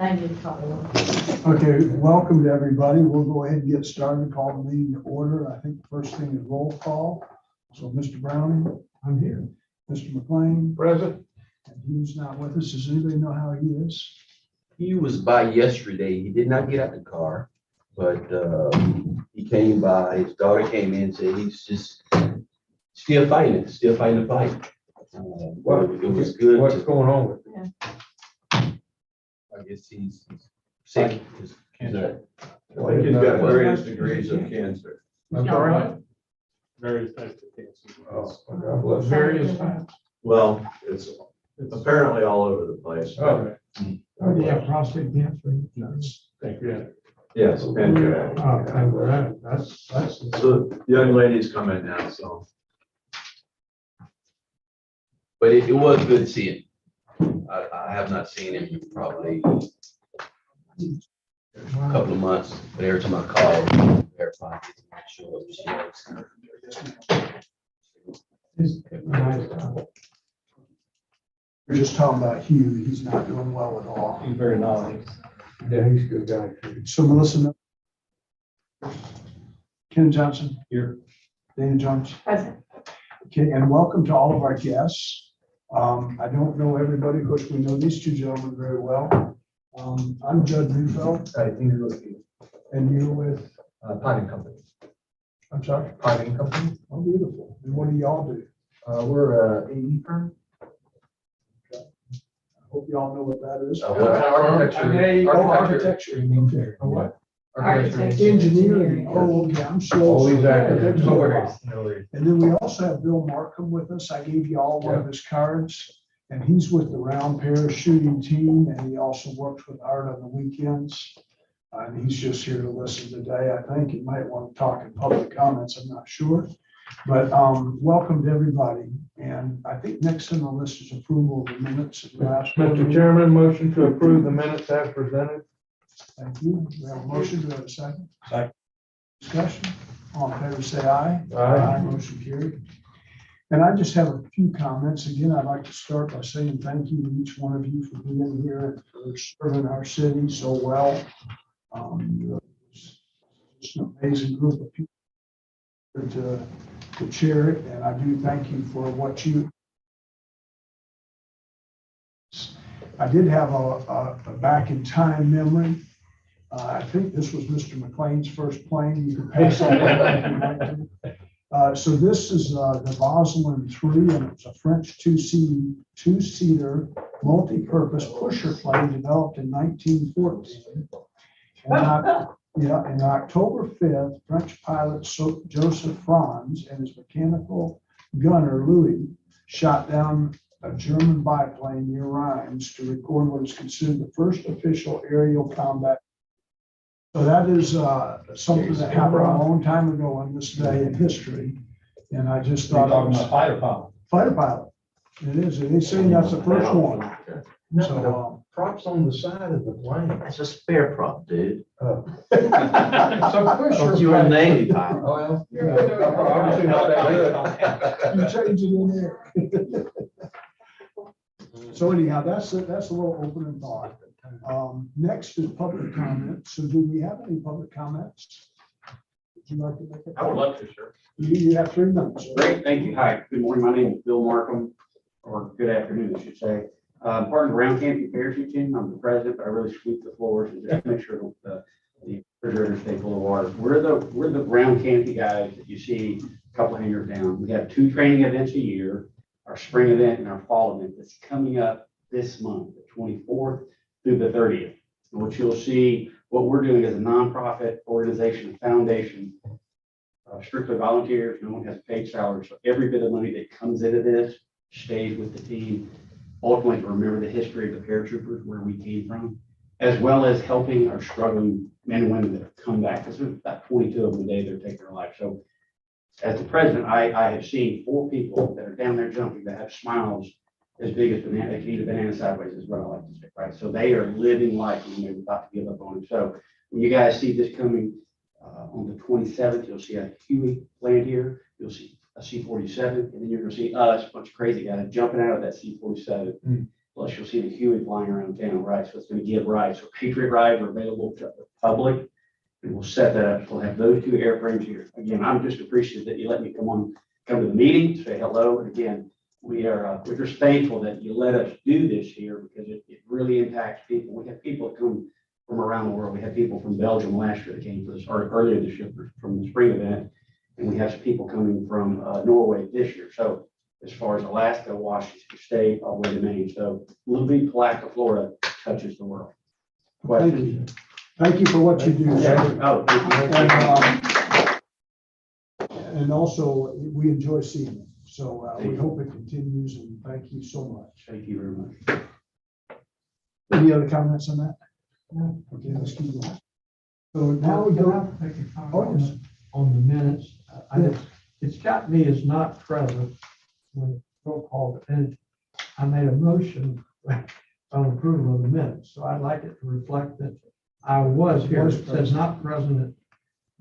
Okay, welcome to everybody. We'll go ahead and get started, call the meeting to order. I think the first thing is roll call. So Mr. Browning, I'm here. Mr. McLean. Present. And he's not with us. Does anybody know how he is? He was by yesterday. He did not get out of the car, but he came by. His daughter came in and said he's just still fighting the fight. It was good. What's going on with it? I guess he's sick. Cancer. I think he's got various degrees of cancer. That's all right. Various types of cancer. Oh, God bless. Various times. Well, it's apparently all over the place. Okay. Oh, do you have prostate cancer? Thank you. Yes, pancreatic. Oh, that's. So the young lady's coming now, so. But it was good to see him. I have not seen him in probably a couple of months, but every time I call, verify, make sure she knows. We're just talking about Hugh. He's not doing well at all. He's very nice. Yeah, he's a good guy. So Melissa. Ken Johnson. Here. Dana Jones. Present. Okay, and welcome to all of our guests. I don't know everybody, of course, we know these two gentlemen very well. I'm Judd Neufeld. And you're with? Pine Company. I'm sorry? Pine Company. Oh, beautiful. And what do y'all do? We're a AE firm. I hope y'all know what that is. Architecture. You mean there? What? Architecture. Engineering. Oh, okay, I'm slow. Always active. No worries. No worries. And then we also have Bill Markham with us. I gave you all one of his cards. And he's with the round parachuting team, and he also works with Art on the weekends. And he's just here to listen today. I think he might want to talk in public comments, I'm not sure. But welcome to everybody. And I think next on the list is approval of the minutes of the last. Mr. Chairman, motion to approve the minutes as presented. Thank you. We have a motion. Do we have a second? Second. Discussion. All in favor, say aye. Aye. Motion carried. And I just have a few comments. Again, I'd like to start by saying thank you to each one of you for being here and for serving our city so well. It's an amazing group of people to chair it, and I do thank you for what you. I did have a back in time memory. I think this was Mr. McLean's first plane. You can pass that around if you'd like to. So this is the Voslin 3, and it was a French two-seater multi-purpose pusher plane developed in 1914. And October 5th, French pilot Joseph Franz and his mechanical gunner Louis shot down a German biplane near Rheims to record what is considered the first official aerial combat. So that is something that happened a long time ago on this day in history. And I just thought it was fighter pilot. fighter pilot. It is. And they're saying that's the first one. So, Props on the side of the plane. That's a spare prop, dude. So Thought you were a Navy pilot. Well. Obviously not that you change it in there. So anyhow, that's a little opening thought. Next is public comment. So do we have any public comments? Would you like to make a I would comment? love to, sure. You have 3 minutes. Great, thank you. Hi, good morning. My name is Bill Markham, or good afternoon, I should say. Part of the Round Camping Parachute Team. I'm the president, but I really sweep the floors and just make sure the refrigerators stay full of water. We're the Round Camping guys that you see a couple hangers down. We have 2 training events a year, our spring event and our fall event that's coming up this month, the 24th through the 30th. And what you'll see, what we're doing as a nonprofit organization, foundation, strictly volunteers, no one has paid salary. So every bit of money that comes into this stays with the team. Ultimately, to remember the history of the paratroopers, where we came from, as well as helping our struggling men and women that have come back. Because there's about 22 of them today that are taking their life. So as the president, I have seen 4 people that are down there jumping that have smiles as big as banana. They can eat a banana sideways is what I like to say, right? So they are living life when they're about to give up on it. So when you guys see this coming on the 27th, you'll see a Huey land here. You'll see a C-47, and then you're going to see us, a bunch of crazy guys jumping out of that C-47. Plus, you'll see the Huey flying around town, right? So it's going to give rides. So Patriot rides are available to the public. And we'll set that up. We'll have those two airframes here. Again, I'm just appreciative that you let me come to the meeting, say hello. And again, we're just thankful that you let us do this here because it really impacts people. We have people that come from around the world. We had people from Belgium last year that came for this, or earlier this year from the spring event. And we have some people coming from Norway this year. So as far as Alaska, Washington State, all the way to Maine. So Little Big Palatka, Florida touches the world. Thank you. Thank you for what you do. sir. Oh, thank you. And also, we enjoy seeing you. So Thank we you. hope it continues and thank you so much. Thank you very much. Any other comments on that? No. Okay, let's keep going. So now we go. Oh, yes. On the minutes, it's got me as not present when roll call, and I made a motion on approval of the minutes, so I'd like it to reflect that I was here. It says not present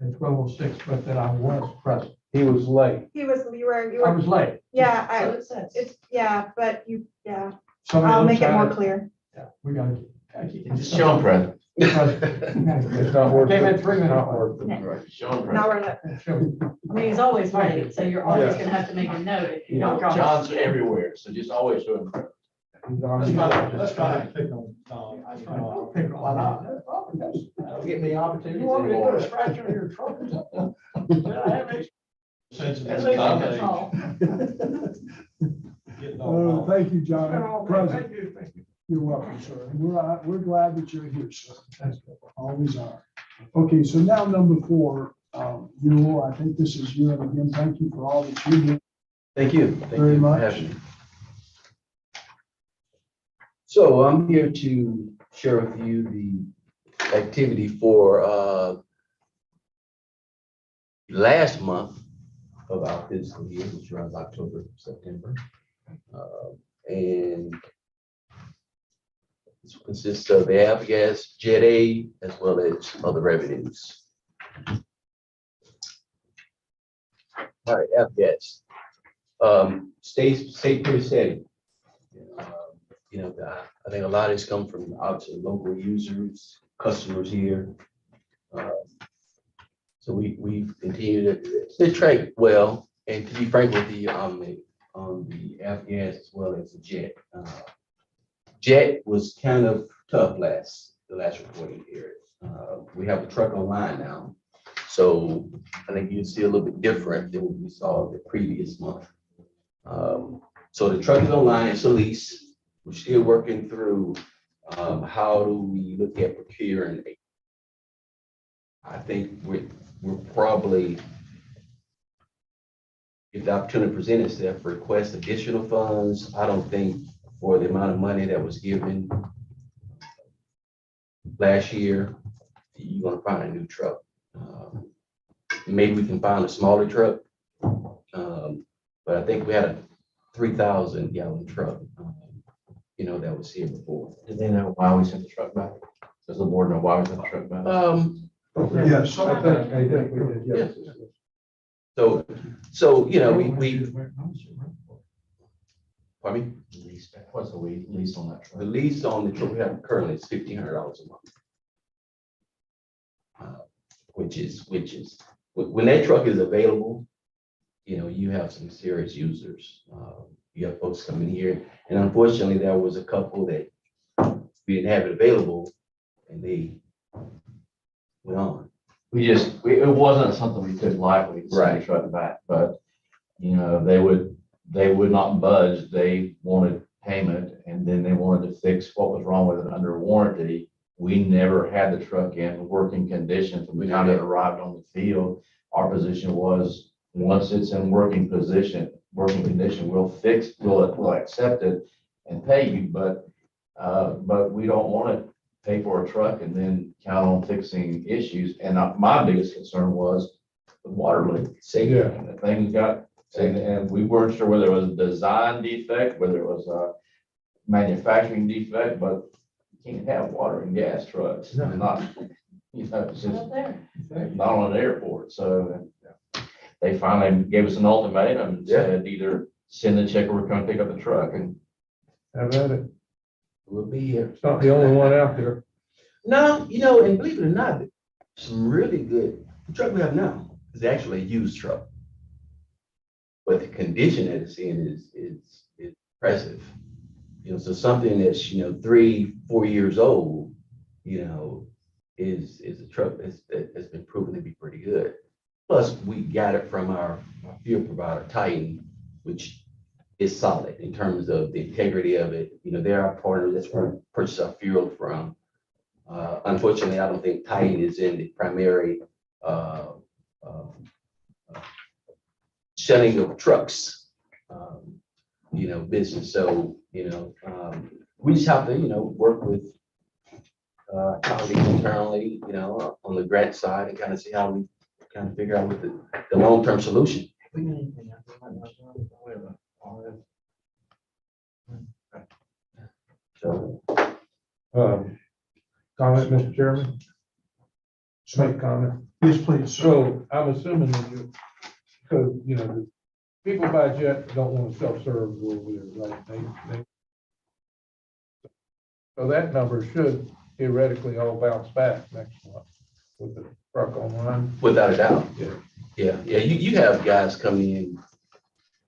at 12:06, but that I was present. He was late. You I were, was late. yeah, That's what it says. it's, yeah, but yeah, Somebody I'll looks make it at more clear. Yeah, we gotta keep. Just show him present. It's not worth Came in it. 3 minutes. Not worth it. Right, show him Now present. we're not, Sure. I mean, he's always Thank you. late, so you're always gonna have to make a note if you don't. John's everywhere, so just always show him present. He's on- Pick a lot out. Don't give me opportunities You want me to put a anymore. scratch on your truck? That's all. Thank you, John. Present. Thank you, thank you. You're welcome, sir. And we're glad that you're here, sir. Always are. Okay, so now number 4, I think this is you, and again, thank you for all that you do. Thank you. Thank Very you for much. having me. So I'm here to share with you the activity for last month of our fiscal year, which runs October, September. And this consists of the avgas, Jet A, as well as other revenues. All right, avgas. Stay pretty steady. I think a lot of this come from obviously local users, customers here. So we continue to trade well, and to be frank with you, on the avgas as well as the jet. Jet was kind of tough the last reporting period. We have the truck online now, so I think you'd see a little bit different than what we saw the previous month. So the truck is online, it's a lease. We're still working through how do we look at procuring. I think we're probably, if the opportunity presents itself, request additional funds. I don't think for the amount of money that was given last year, you're gonna find a new truck. Maybe we can find a smaller truck. But I think we had a 3,000 gallon truck, that was here before. Did they know why we sent the truck back? Does the board know why we sent the truck back? Yes. I think we did, yes. So, pardon me? Lease, what's the lease on that The truck? lease on the truck we have currently is $1,500 a month. Which is, when that truck is available, you have some serious users. You have folks coming here, and unfortunately, there was a couple that we didn't have it available, and they went on. It wasn't something we took lightly to send Right. the truck back, but, they would not budge. They wanted payment, and then they wanted to fix what was wrong with it under warranty. We never had the truck in working condition from the time it arrived on the field. Our position was, once it's in working condition, we'll accept it and pay you, but we don't want to pay for a truck and then count on fixing issues. And my biggest concern was the water leak. Yeah. And the thing and we weren't sure whether it was a design defect, whether it was a manufacturing defect, but you can't have water and gas trucks. No. Not, it's just Not there. not on an airport. So they finally gave us an ultimatum and said either send the check or we're going to pick up the truck. And Have at it. We'll be here. It's not the only one out there. No, and believe it or not, some really good, the truck we have now is actually a used truck. But the condition that it's in is impressive. So something that's, 3, 4 years old, is a truck that's been proven to be pretty good. Plus, we got it from our fuel provider, Titan, which is solid in terms of the integrity of it. They're our partner that's going to purchase our fuel from. Unfortunately, I don't think Titan is in the primary selling of trucks, business. So, we just have to, work with colleagues internally, on the grant side and kind of see how we kind of figure out what the long-term solution. So, Comment, Mr. Chairman? Make a comment. Yes, please. So I'm assuming that because, the people by jet don't want to self-serve over there, right? They. So that number should theoretically all bounce back next month with the truck online. without a doubt. Yeah. Yeah. You have guys coming in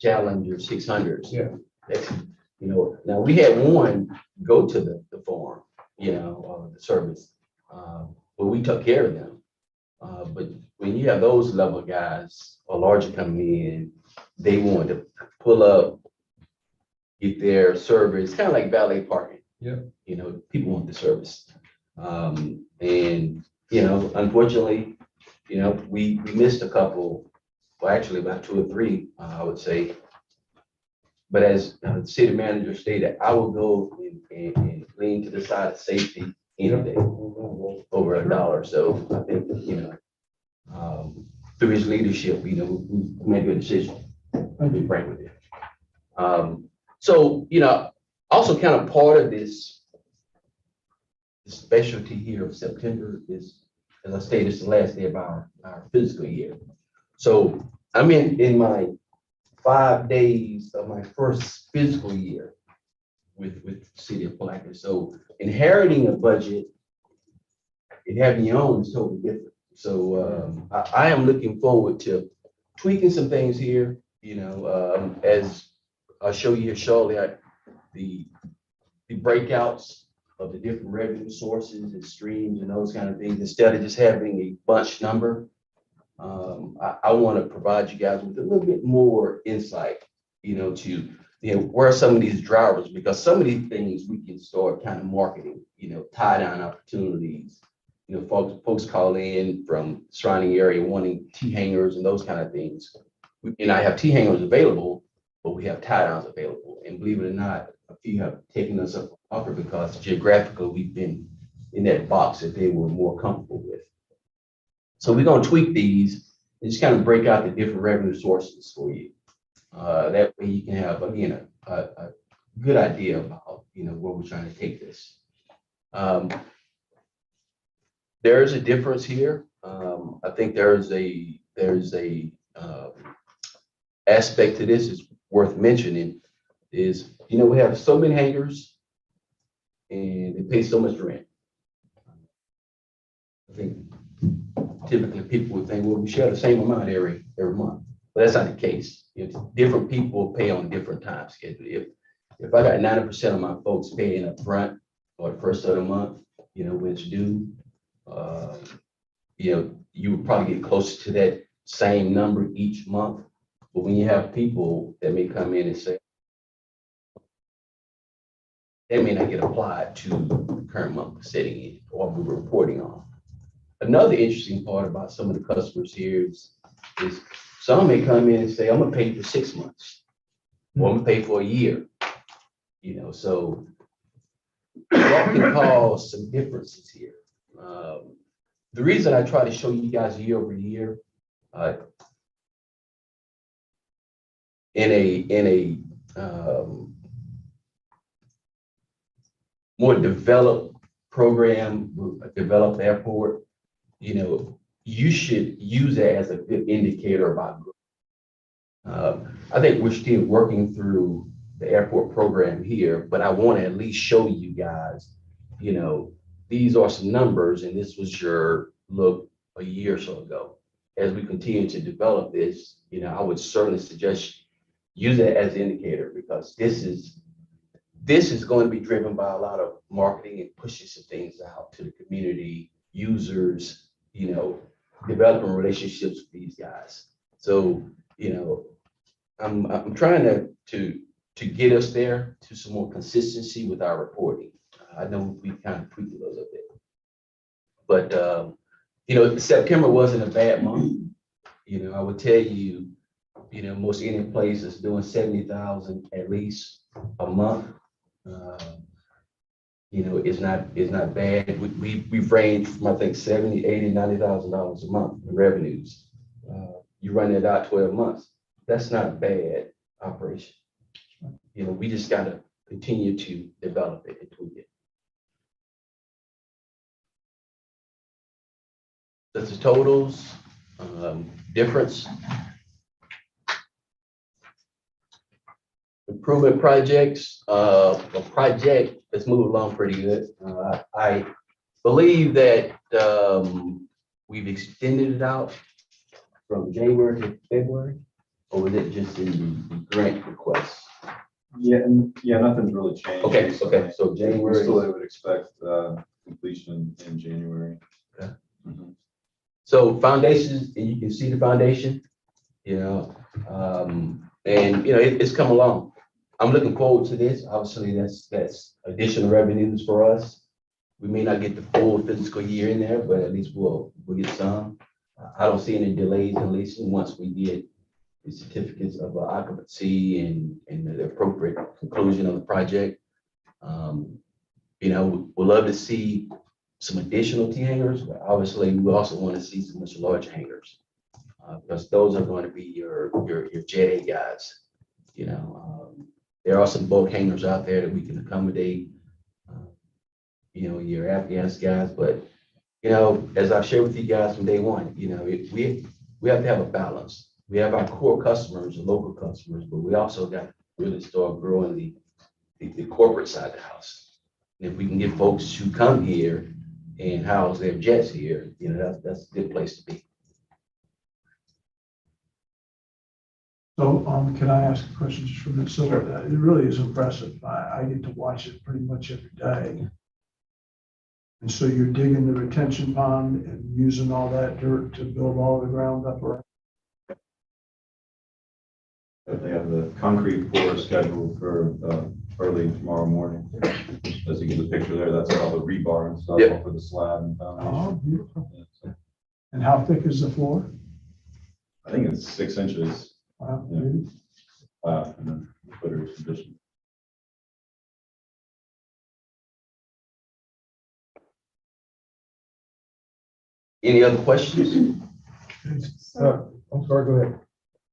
Challenger 600s. Yeah. That's, now we had one go to the farm, the service, but we took care of them. But when you have those level of guys or larger coming in, they want to pull up, get their service, kind of like valet parking. Yeah. People want the service. And, unfortunately, we missed a couple, well, actually about 2 or 3, I would say. But as the city manager stated, I will go and lean to the side of safety any day over $1. So I think, through his leadership, we made a good decision. I'll be frank with you. So, also kind of part of this specialty here of September is, as I stated, it's the last day of our fiscal year. So I'm in my 5 days of my first fiscal year with the city of Palatka. So inheriting a budget and having your own is totally different. So I am looking forward to tweaking some things here, as I'll show you here shortly, the breakouts of the different revenue sources and streams and those kind of things, instead of just having a bunch number. I want to provide you guys with a little bit more insight, to, where are some of these drivers, because some of these things we can start kind of marketing, tie down opportunities. Folks call in from surrounding area wanting T-hangers and those kind of things. I have T-hangers available, but we have tie downs available. And believe it or not, a few have taken us up offer because geographically we've been in that box that they were more comfortable with. So we're going to tweak these and just kind of break out the different revenue sources for you. That way you can have, again, a good idea about, where we're trying to take this. There's a difference here. I think there's a aspect to this is worth mentioning is, we have so many hangars and they pay so much rent. I think typically people would think, well, we share the same amount every month, but that's not the case. Different people pay on different time schedules. If I got 90% of my folks paying up front or the first of the month, when it's due, you would probably get closer to that same number each month. But when you have people that may come in and say, they may not get applied to the current month we're sitting in or we're reporting on. Another interesting part about some of the customers here is some may come in and say, I'm gonna pay for 6 months, or I'm gonna pay for a year. So that can cause some differences here. The reason I try to show you guys year over year, in a more developed program, a developed airport, you should use that as a good indicator about growth. I think we're still working through the airport program here, but I want to at least show you guys, these are some numbers and this was your look a year or so ago. As we continue to develop this, I would certainly suggest use it as an indicator because this is going to be driven by a lot of marketing and pushing some things out to the community, users, developing relationships with these guys. So, I'm trying to get us there to some more consistency with our reporting. I know we kind of tweaked it a little bit. But, September wasn't a bad month. I would tell you, most any place is doing 70,000 at least a month. It's not bad. We've ranged from, I think, 70, 80, $90,000 a month in revenues. You run it out 12 months. That's not a bad operation. We just got to continue to develop it and tweak it. That's the totals, difference. Improvement projects, a project that's moving along pretty good. I believe that we've extended it out from January to February, or was it just in the grant request? Yeah, nothing's really changed. Okay, so We January. still would expect completion in January. Okay. Mhm. So foundations, and you can see the foundation, it's come along. I'm looking forward to this. Obviously, that's additional revenues for us. We may not get the full fiscal year in there, but at least we'll get some. I don't see any delays in leasing once we get the certificates of occupancy and the appropriate conclusion of the project. We'd love to see some additional T hangars, but obviously we also want to see some much larger hangars because those are going to be your Jet A guys. There are some bulk hangars out there that we can accommodate, your Afghans guys, but as I've shared with you guys from day one, we have to have a balance. We have our core customers, the local customers, but we also got to really start growing the corporate side of the house. And if we can get folks to come here and house their jets here, that's a good place to be. So, can I ask a question just for a minute? So it really is impressive. I get to watch it pretty much every day. And so you're digging the retention pond and using all that dirt to build all the ground up around. But they have the concrete pour scheduled for early tomorrow morning. As you get the picture there, that's all the rebar and stuff Yep. for the slab and Oh, foundation. beautiful. Yeah, so And how thick is the floor? I think it's 6 inches, Wow, Yeah. beautiful. and then footer addition. Any other questions? I'm sorry, go ahead.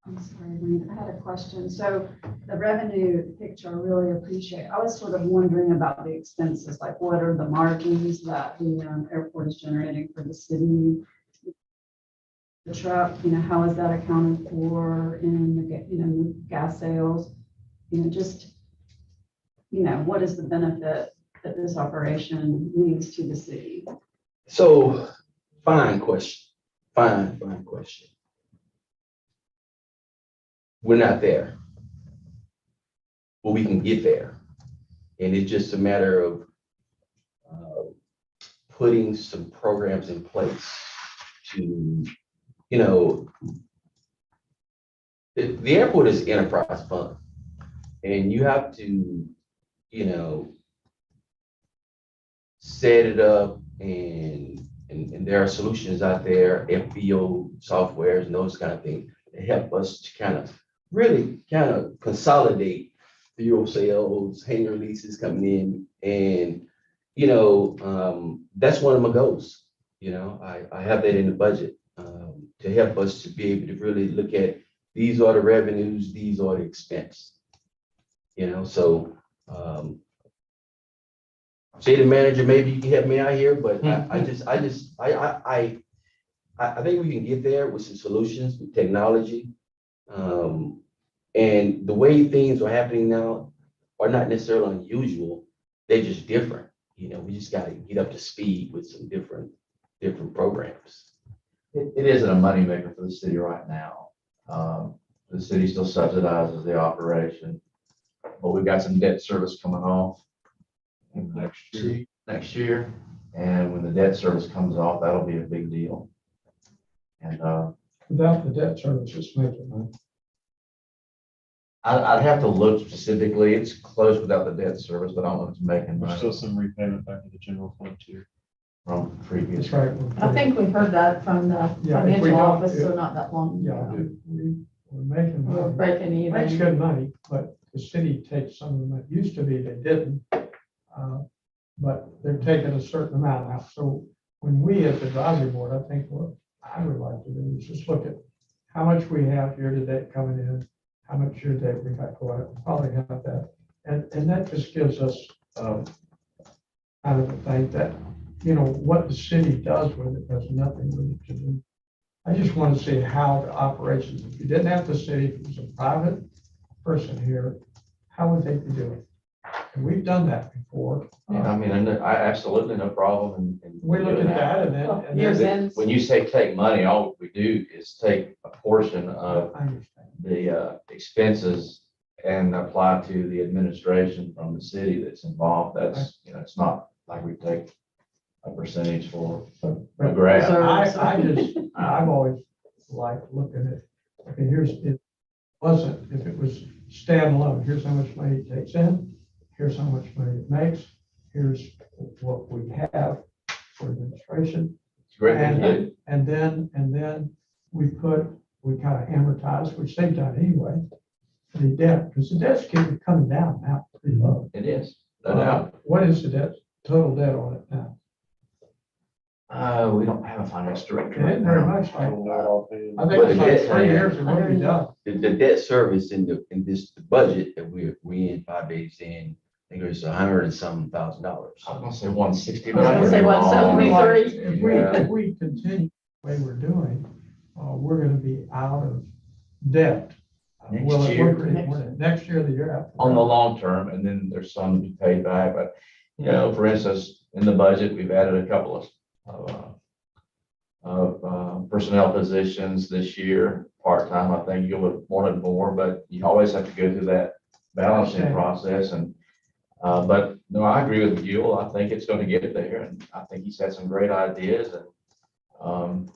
I'm sorry, Wayne, I had a question. So the revenue picture, I really appreciate. I was sort of wondering about the expenses, like what are the margins that the airport is generating for the city? The truck, how is that accounted for in the gas sales? What is the benefit that this operation means to the city? So, fine question. Fine question. We're not there, but we can get there. And it's just a matter of putting some programs in place to, the airport is enterprise fund. And you have to, set it up and there are solutions out there, FBO softwares and those kind of things that help us to really consolidate fuel sales, hangar leases coming in. And, that's one of my goals. I have that in the budget to help us to be able to really look at these are the revenues, these are the expense. So city manager, maybe you can help me out here, but I think we can get there with some solutions with technology. And the way things are happening now, are not necessarily unusual. They're just different. You know, we just gotta get up to speed with some different programs. It isn't a moneymaker for the city right now. The city still subsidizes the operation, but we've got some debt service coming off next year. And when the debt service comes off, that'll be a big deal. And, Without the debt service, it's making money. I'd have to look specifically. It's close without the debt service, but I don't know if it's making There's money still some repayment back to the general fund too. from previous. That's right. I think we've heard that from the Yeah, if we financial don't- office, so not that long Yeah, ago. we're making We're money. breaking Makes even. good money, but the city takes some of them. It used to be they didn't. But they're taking a certain amount out. So when we as advisory board, I think what I would like to do is just look at how much we have year to date coming in, how much year to date we got going, probably have that. And that just gives us kind of a thing that, you know, what the city does with it has nothing with it to do. I just want to see how the operations, if you didn't have the city, if it was a private person here, how would they be doing? And we've done that before. Yeah, I mean, I absolutely no problem in We look at doing that and then. and Years then- in. When you say take money, all we do is take a portion of I understand. the expenses and apply to the administration from the city that's involved. That's, you know, it's not like we take a percentage for a But grant. I've always liked looking at, okay, if it was standalone, here's how much money it takes in, here's how much money it makes, here's what we have for administration. It's a great thing to do. And then we kind of amortize, which they've done anyway, the debt, because the debt's keeping coming down now pretty low. It is, no doubt. What is the debt, total debt on it now? We don't have a finance director It right isn't very now. much, I like, don't know it offhand. I think it's But like the 3 debt- years and we'll be done. The debt service in this budget that we in 5 days in, I think it was $100 and some thousand. I was gonna say 160, I but was I gonna could say be 173. wrong. If we continue the way we're doing, we're gonna be out of debt. Next Well, year. Next year, the year after. On the long term, and then there's some to be paid back, but, you know, for instance, in the budget, we've added a couple of personnel positions this year, part-time. I think you would have wanted more, but you always have to go through that balancing Okay. process. And, but no, I agree with Gil. I think it's going to get there, and I think he's had some great ideas. And,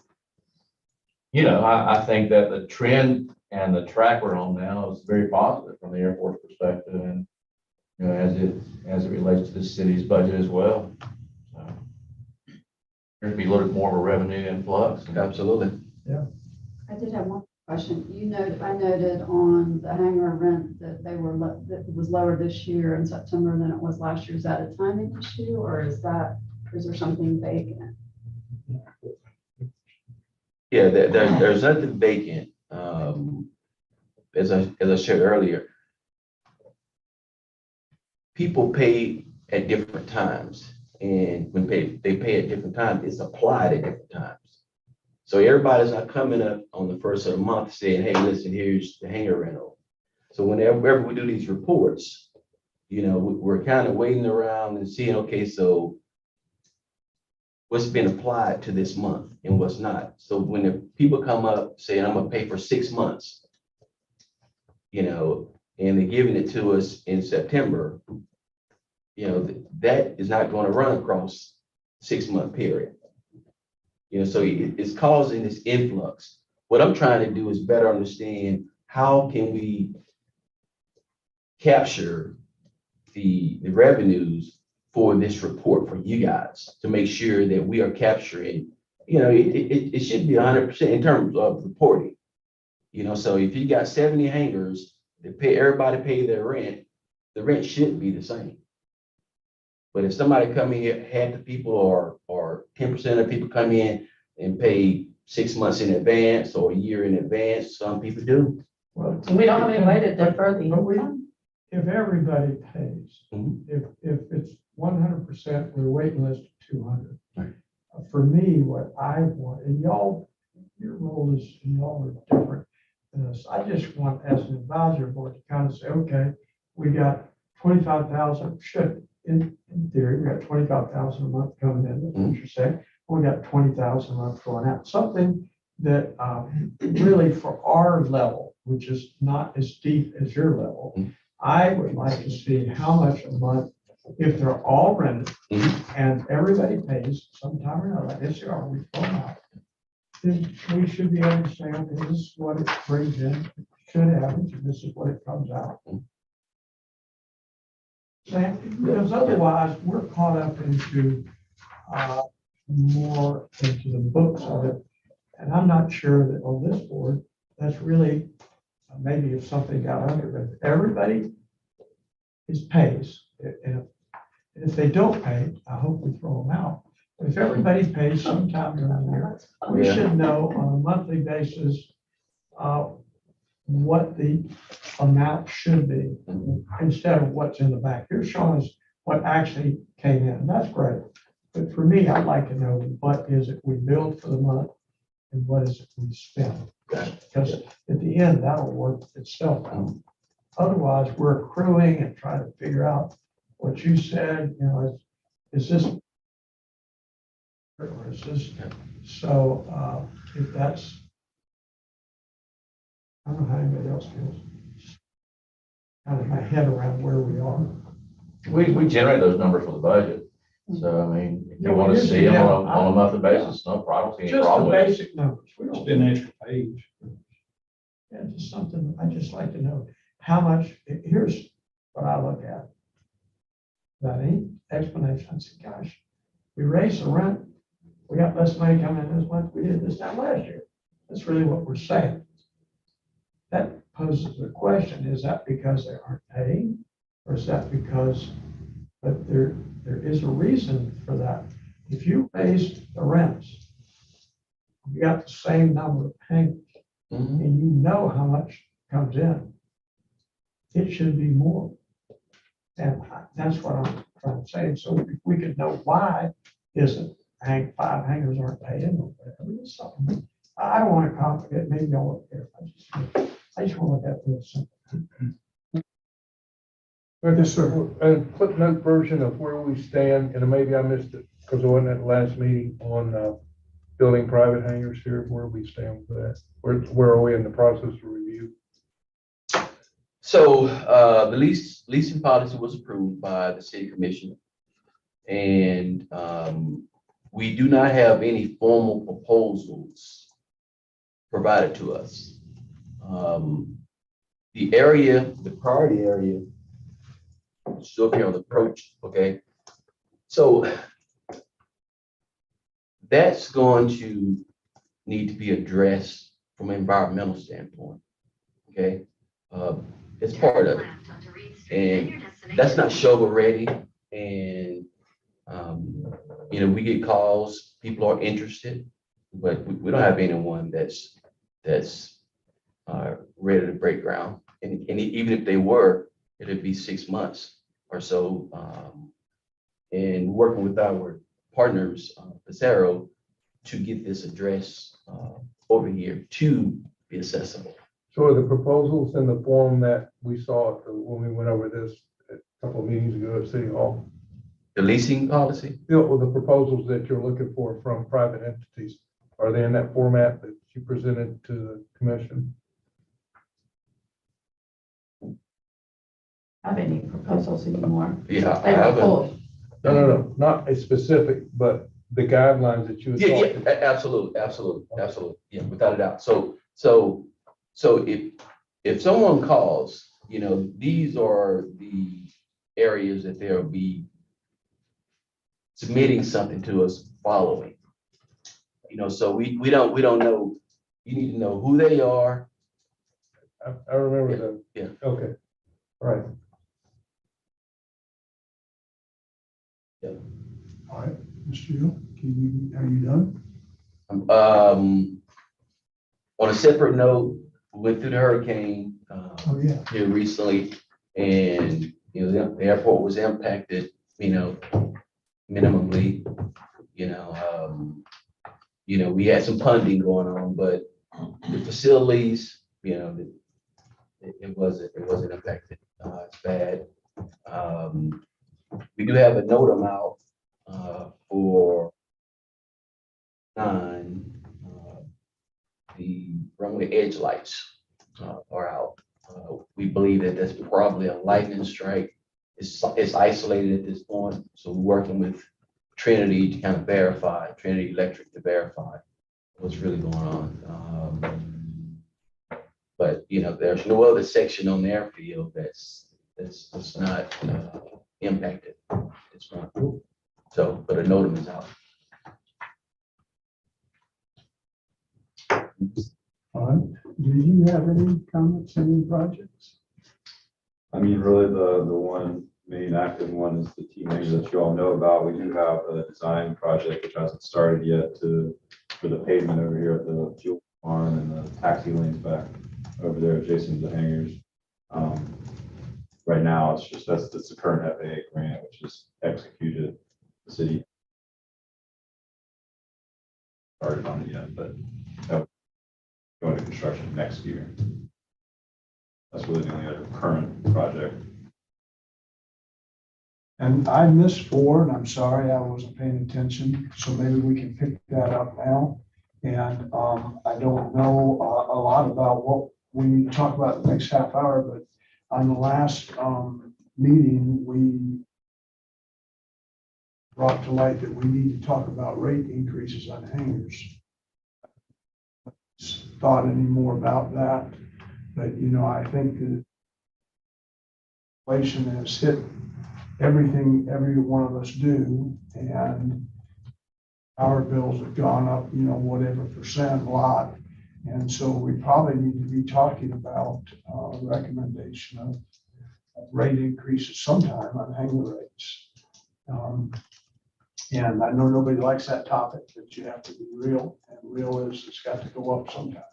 you know, I think that the trend and the track we're on now is very positive from the Air Force perspective, and, you know, as it relates to the city's budget as well. So, there'd be a little bit more of a revenue influx. Absolutely. I did have one question. I noted on the hangar rent that that it was lower this year in September than it was last year. Is that a timing issue, or is there something vacant? Yeah, there's nothing vacant. As I shared earlier, people pay at different times, and when they pay at different times, it's applied at different times. So everybody's not coming up on the first of the month saying, hey, listen, here's the hangar rental. So whenever we do these reports, you know, we're kind of waiting around and seeing, okay, so what's been applied to this month and what's not. So when the people come up saying, I'm gonna pay for 6 months, you know, and they're giving it to us in September, you know, that is not going to run across 6-month period. You know, so it's causing this influx. What I'm trying to do is better understand how can we capture the revenues for this report for you guys to make sure that we are capturing, you know, it should be 100% in terms of reporting. You know, so if you got 70 hangars, everybody pay their rent, the rent should be the same. But if somebody come in, half the people or 10% of people come in and pay 6 months in advance or a year in advance, some people do. Well, We don't have any way to defer the But income. if everybody pays, Mhm. if it's 100%, we're waiting list of 200. Right. For me, what I want, and y'all, your role is, and y'all are different than us. I just want, as an advisory board, to kind of say, okay, we got 25,000 should, in theory, we got 25,000 a month coming in, that's what you're saying. We got 20,000 a month going out, something that really for our level, which is not as deep as your level, I would like to see how much a month, if they're all rented and everybody pays sometime or another, like this year, we go out. Then we should be able to say, okay, this is what it brings in, should average, and this is what it comes out. Because otherwise, we're caught up into more into the books of it. And I'm not sure that on this board, that's really, maybe if something got under it, everybody pays. And if they don't pay, I hope we throw them out. But if everybody pays sometime during the year, we should know on a monthly basis what the amount should be instead of what's in the back. You're showing us what actually came in. That's great. But for me, I'd like to know what is it we billed for the month and what is it we spent. Because at the end, that'll work itself out. Otherwise, we're accruing and trying to figure out what you said, you know, is this or is this? So if that's, I don't know how anybody else feels. Kind of my head around where we are. We generate those numbers for the budget. So, I mean, if Yeah, you we want to see usually them have- on a monthly basis, no problem. I don't see any Just the problem with it. basic numbers. We don't. An extra page. Yeah, just something, I just like to know how much, here's what I look at. Without any explanation, I say, gosh, we raised the rent, we got less money coming in this month, we did this time last year. That's really what we're saying. That poses the question, is that because they aren't paying? Or is that because, but there is a reason for that. If you raise the rents, you got the same number of payments, and you know how much comes in, it should be more. And that's what I'm trying to say. So if we could know why isn't five hangers aren't paying or whatever, it's something. I don't want to complicate, maybe y'all won't care. I just want to look at this simple. Yes, sir. A footnote version of where we stand, and maybe I missed it because I wasn't at the last meeting on building private hangars here, where we stand with that. Where are we in the process of review? So, the leasing policy was approved by the city commission. And, we do not have any formal proposals provided to us. The area, the priority area, still here on the approach, okay? So that's going to need to be addressed from an environmental standpoint, okay? It's part of it. And that's not shovel ready. And, you know, we get calls, people are interested, but we don't have anyone that's ready to break ground. And even if they were, it'd be 6 months or so. And working with our partners, Pizarro, to get this address over here to be accessible. So are the proposals in the form that we saw when we went over this a couple of meetings ago at City Hall? The leasing policy? Well, the proposals that you're looking for from private entities, are they in that format that you presented to the commission? Have any proposals anymore? Yeah, I They were haven't. pulled. No, not a specific, but the guidelines that you had Yeah, talked. absolutely. Yeah, without a doubt. So if someone calls, you know, these are the areas that they'll be submitting something to us following. You know, so we don't know, you need to know who they are. I remember that. Yeah. Okay, all right. All right, Mr. Hill, are you done? On a separate note, we went through the hurricane Oh, yeah. here recently, and, you know, the airport was impacted, you know, minimally, you know, we had some funding going on, but the facilities, you know, it wasn't impacted, it's bad. We do have a note amount for the runway edge lights are out. We believe that that's probably a lightning strike. It's isolated at this point, so we're working with Trinity to kind of verify, Trinity Electric to verify what's really going on. But, you know, there's no other section on their field that's not impacted. It's not. So, but a NOTAM is out. All right. Do you have any comments on any projects? I mean, really, the one main active one is the team name that you all know about. We do have a design project which hasn't started yet for the pavement over here at the fuel barn and the taxi lanes back over there adjacent to the hangars. Right now, it's just, that's the current FAA grant, which is executed. The city started on it yet, but going to construction next year. That's really the only other current project. And I missed 4, and I'm sorry, I wasn't paying attention, so maybe we can pick that up now. And I don't know a lot about what we need to talk about the next half hour, but on the last meeting, we brought to light that we need to talk about rate increases on hangars. Thought any more about that, but you know, I think that inflation has hit everything every one of us do, and our bills have gone up, you know, whatever percent, a lot. And so we probably need to be talking about recommendation of rate increases sometime on hangar rates. And I know nobody likes that topic, but you have to be real, and real is it's got to go up sometime.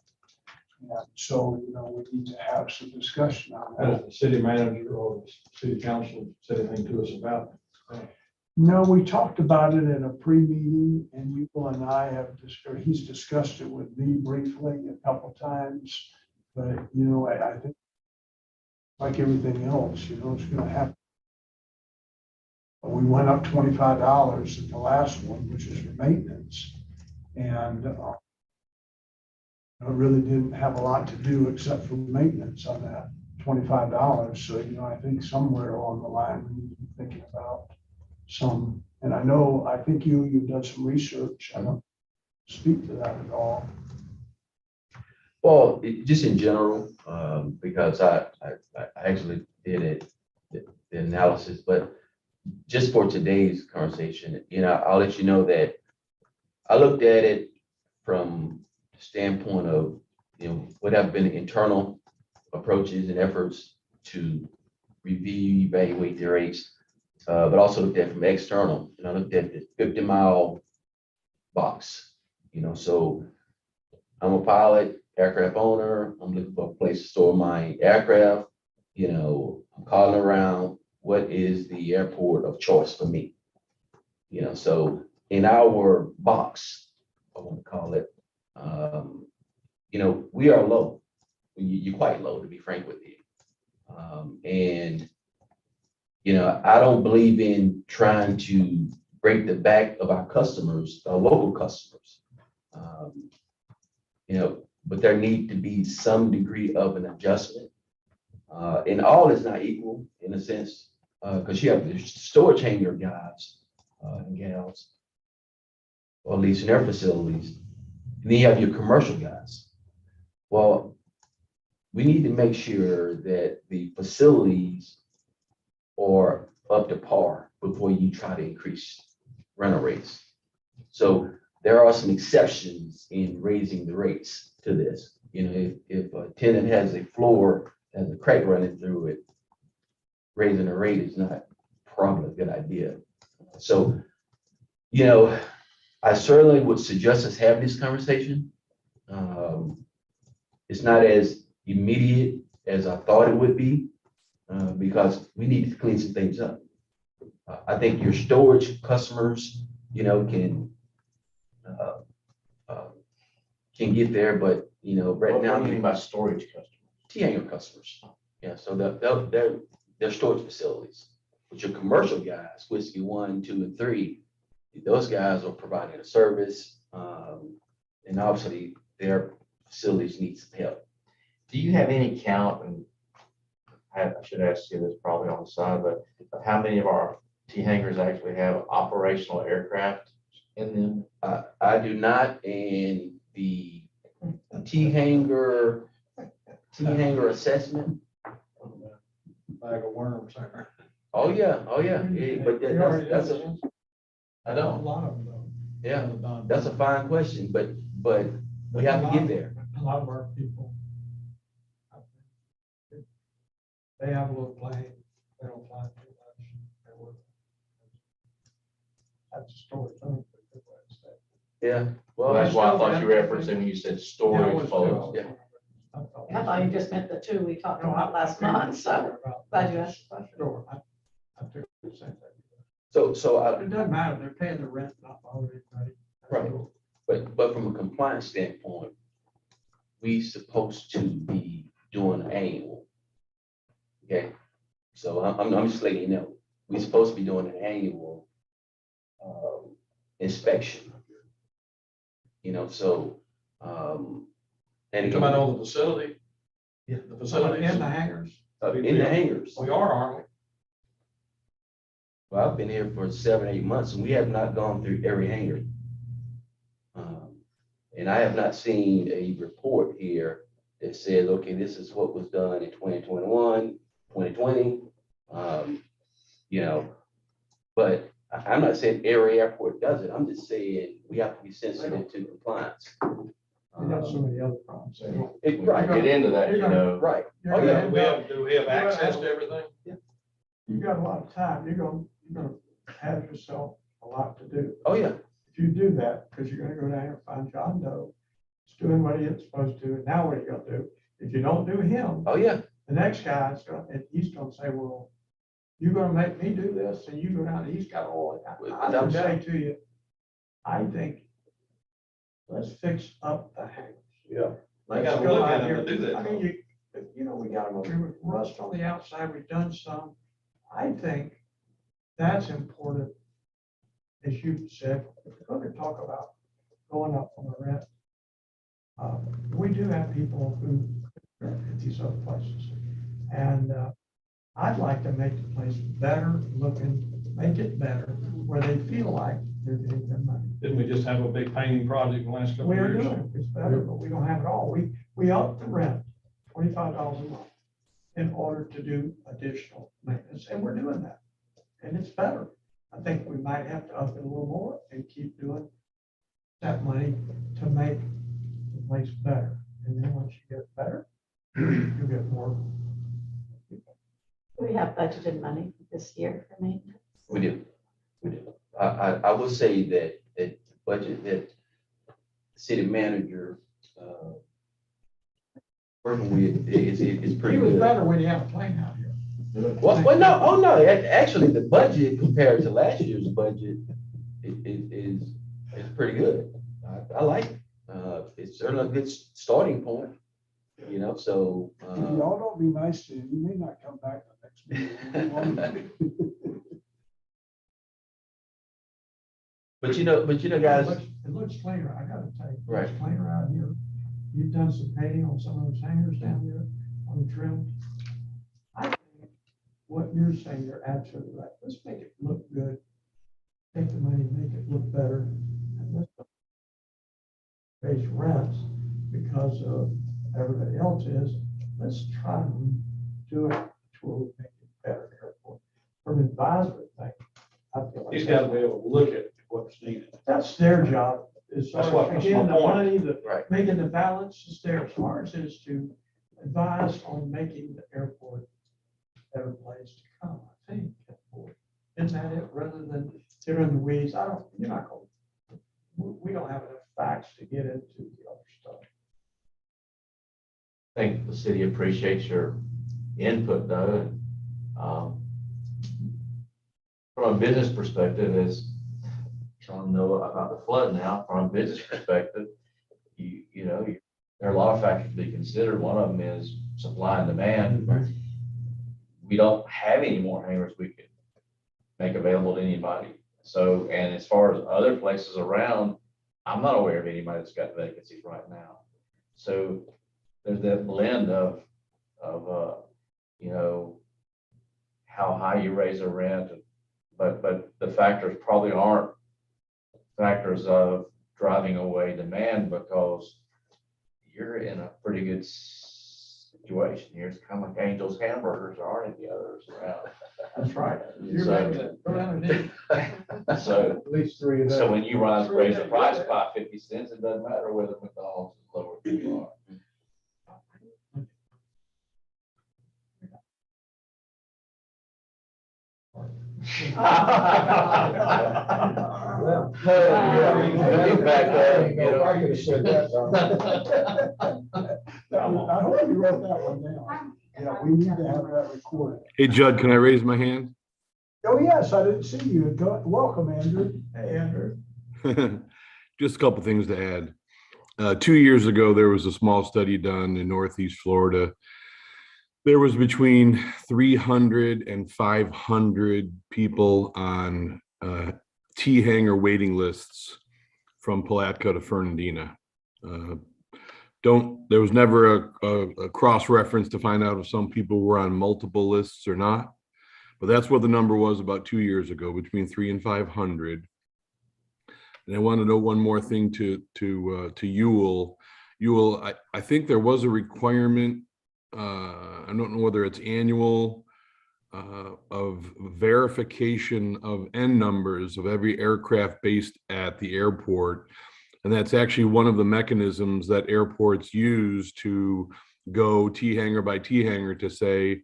And so, you know, we need to have some discussion on that. Has the city manager or the city council said anything to us about it? No, we talked about it in a pre-meeting, and you and I have, or he's discussed it with me briefly a couple times. But, you know, I think like everything else, you know, it's gonna happen. We went up $25 at the last one, which is for maintenance. And it really didn't have a lot to do except for maintenance on that $25. So, you know, I think somewhere along the line, we need to be thinking about some, and I know, I think you've done some research. I don't speak to that at all. Well, just in general, because I actually did it, the analysis, but just for today's conversation, you know, I'll let you know that I looked at it from the standpoint of, you know, what have been internal approaches and efforts to review, evaluate their rates, but also looked at from external, and I looked at the 50-mile box, you know, so I'm a pilot, aircraft owner, I'm looking for a place to store my aircraft, you know, I'm calling around, what is the airport of choice for me? You know, so in our box, I want to call it, you know, we are low. You're quite low, to be frank with you. And, you know, I don't believe in trying to break the back of our customers, our local customers. You know, but there need to be some degree of an adjustment. And all is not equal in a sense, because you have the storage hangar guys and gals, or at least in their facilities, and then you have your commercial guys. Well, we need to make sure that the facilities are up to par before you try to increase rental rates. So there are some exceptions in raising the rates to this. You know, if a tenant has a floor, has a crack running through it, raising the rate is not probably a good idea. So, you know, I certainly would suggest us having this conversation. It's not as immediate as I thought it would be, because we need to clean some things up. I think your storage customers, you know, can get there, but you know, right What now do you mean by storage customers? T-hangar customers. Yeah, so they're they're storage facilities. But your commercial guys, Whiskey 1, 2, and 3, those guys are providing a service. And obviously their facilities need some help. Do you have any count, and I should ask you this probably on the side, but of how many of our T hangars actually have operational aircraft in them? I do not, and the T hangar assessment. Bag of worms there. Oh, yeah, but that's a, I A don't, lot of them, though. yeah, that's a fine question, but we have to get there. A lot of our people, they have a little plane, they don't fly too much. They work. That's a story. Yeah, Well, well, that's why I thought you were referencing when you said storage folks. yeah. I thought you just meant the two we talked about last month, so glad you asked the question. Sure, I took the same thing. so It doesn't matter, they're paying the rent, not bothering anybody. Right. But from a compliance standpoint, we supposed to be doing annual. Okay, so I'm just letting you know, we supposed to be doing an annual inspection. You know, so, and You talking about again, on the facility? Yeah. The facilities? In the hangars. in the hangars. We are, aren't we? Well, I've been here for 7, 8 months and we have not gone through every hangar. And I have not seen a report here that says, okay, this is what was done in 2021, 2020. You know, but I'm not saying every airport does it. I'm just saying we have to be sensitive to compliance. We have so many other problems. We Right, can get into that, you know. right. You're Oh, yeah. gonna- Do we have access to everything? You got a lot of time, you're gonna have yourself a lot to do. Oh, yeah. If you do that, because you're gonna go down here and find John Doe, he's doing what he's supposed to do, and now what are you gonna do? If you don't do him, Oh, yeah. the next guy's gonna, and he's gonna say, well, you're gonna make me do this, and you go down, and he's got all of that. I would say to you, I think, let's fix up the hangars. Yeah. They Let's gotta go look out at here. them to do that. I mean, you know, we got them over here with rust on the outside, we've done some. I think that's important, as you said, if we're going to talk about going up on the rent. We do have people who rent at these other places. And I'd like to make the place better looking, make it better, where they feel like they're getting their money. Didn't we just have a big painting project in the last couple We of are years? doing it, it's better, but we don't have it all. We up the rent $25 a month in order to do additional maintenance, and we're doing that. And it's better. I think we might have to up it a little more and keep doing that money to make the place better. And then once you get better, you get more. We have budgeted money this year for maintenance. We do. I will say that the budget that the city manager working with is pretty It was good. better when you have a plane out here. Well, no, actually, the budget compared to last year's budget is pretty good. I like it. It's certainly a good starting point, you know, so. If y'all don't be nice to him, you may not come back the next meeting. But you know, guys, It looks cleaner, I gotta tell you. It Right. looks cleaner out here. You've done some painting on some of those hangers down there on the trim. I think what you're saying, you're absolutely right. Let's make it look good. Take the money, make it look better. And let's raise rents because of everybody else is. Let's try and do it to where we make it better airport. From an advisory thing, I feel like He's gotta be able to look at what's needed. that's their job. Is That's what- that's my again, the point. money, the right, making the balance is theirs. Ours is to advise on making the airport a better place to come, I think. Isn't that it? Rather than get in the weeds, you're not going, we don't have enough facts to get into the other stuff. I think the city appreciates your input though. And, from a business perspective, as Sean know about the flood now, from a business perspective, you know, there are a lot of factors to be considered. One of them is supply and demand. we don't have any more hangars we could make available to anybody. So, and as far as other places around, I'm not aware of anybody that's got vacancies right now. So there's that blend of, you know, how high you raise the rent, but the factors probably aren't factors of driving away demand, because you're in a pretty good situation here. It's kind of like Angel's Hamburgers are in the others around. That's right. You're making it, go down and So, At least three of them. so when you raise the price by 50 cents, it doesn't matter whether McDonald's is lower than you are. Well, Get back there and get I could have said that, Don. I hope you wrote that one down. Yeah, we need to have that recorded. Hey, Judd, can I raise my hand? Oh, yes, I didn't see you. Welcome, Andrew. Hey, Andrew. Just a couple things to add. 2 years ago, there was a small study done in Northeast Florida. There was between 300 and 500 people on T-hanger waiting lists from Palatka to Fernandina. There was never a cross-reference to find out if some people were on multiple lists or not. But that's what the number was about 2 years ago, between 300 and 500. And I want to know one more thing to Ewell. Ewell, I think there was a requirement, I don't know whether it's annual, of verification of N numbers of every aircraft based at the airport. And that's actually one of the mechanisms that airports use to go T-hanger by T-hanger to say,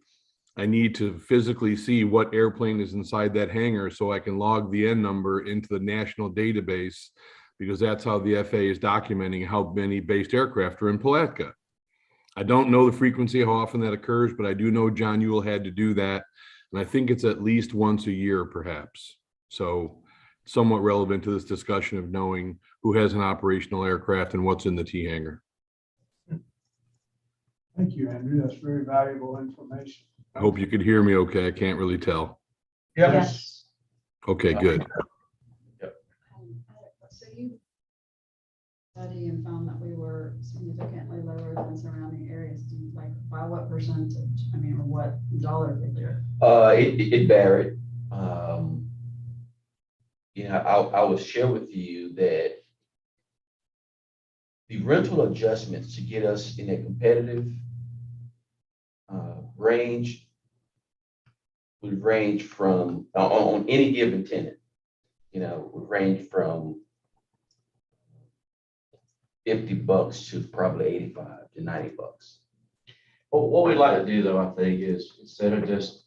I need to physically see what airplane is inside that hangar so I can log the N number into the national database, because that's how the FAA is documenting how many based aircraft are in Palatka. I don't know the frequency, how often that occurs, but I do know John Ewell had to do that. And I think it's at least once a year, perhaps. So somewhat relevant to this discussion of knowing who has an operational aircraft and what's in the T-hanger. Thank you, Andrew. That's very valuable information. I hope you could hear me okay. I can't really tell. Yes. Okay, good. So you study and found that we were significantly lower than surrounding areas. Do you, like, by what percentage? I mean, or what dollar figure? It varied. You know, I will share with you that the rental adjustments to get us in a competitive range would range from, on any given tenant, you know, would range from $50 to probably 85 to 90 bucks. Well, what we'd like to do, though, I think, is instead of just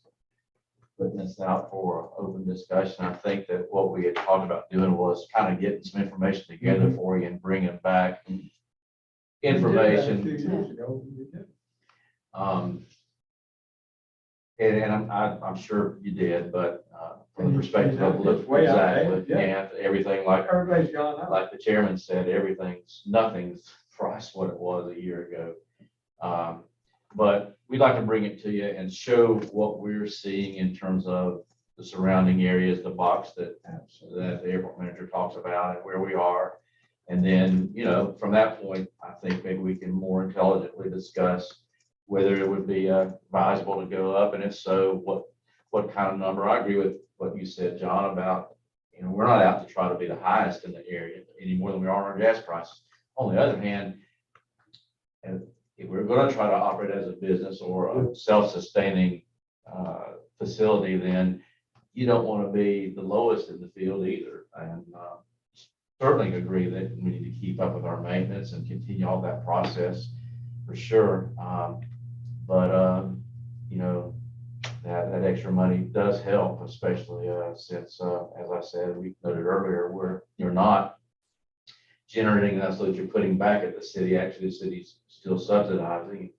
putting this out for open discussion, I think that what we had talked about doing was kind of getting some information together for you and bringing back information. 2 years ago. And I'm sure you did, but from the perspective of, It's way outdated, exactly, yeah, everything like Everybody's gone out. the chairman said, nothing's priced what it was a year ago. But we'd like to bring it to you and show what we're seeing in terms of the surrounding areas, the box that the airport manager talks about and where we are. And then, you know, from that point, I think maybe we can more intelligently discuss whether it would be advisable to go up, and if so, what kind of number. I agree with what you said, John, about, you know, we're not out to try to be the highest in the area any more than we are on our gas prices. On the other hand, and if we're going to try to operate as a business or a self-sustaining facility, then you don't want to be the lowest in the field either. And certainly agree that we need to keep up with our maintenance and continue all that process for sure. You know, that extra money does help, especially since, as I said, we noted earlier, you're not generating enough so that you're putting back at the city. Actually, the city's still subsidizing.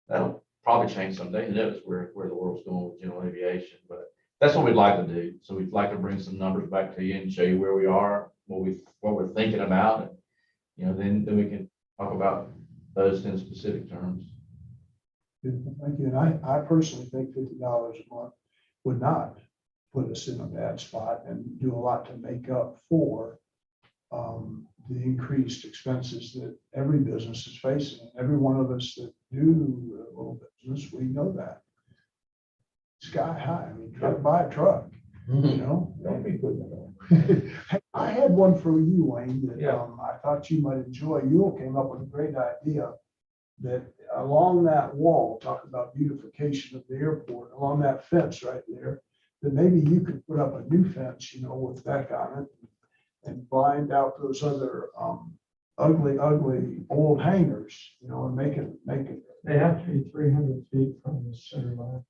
That'll probably change someday. Who knows where the world's going with general aviation, but that's what we'd like to do. So we'd like to bring some numbers back to you and show you where we are, what we're thinking about, and, you know, then we can talk about those in specific terms. Thank you. And I personally think $50 a month would not put us in a bad spot and do a lot to make up for the increased expenses that every business is facing. Every one of us that do a little business, we know that. Sky high. I mean, try to buy a truck, you know? Don't be putting it on. I had one for you, Wayne, that Yeah. I thought you might enjoy. Yule came up with a great idea that along that wall, talk about beautification of the airport, along that fence right there, that maybe you could put up a new fence, you know, with deck on it and blind out those other ugly old hangars, you know, and make it. They have to be 300 feet from the center line.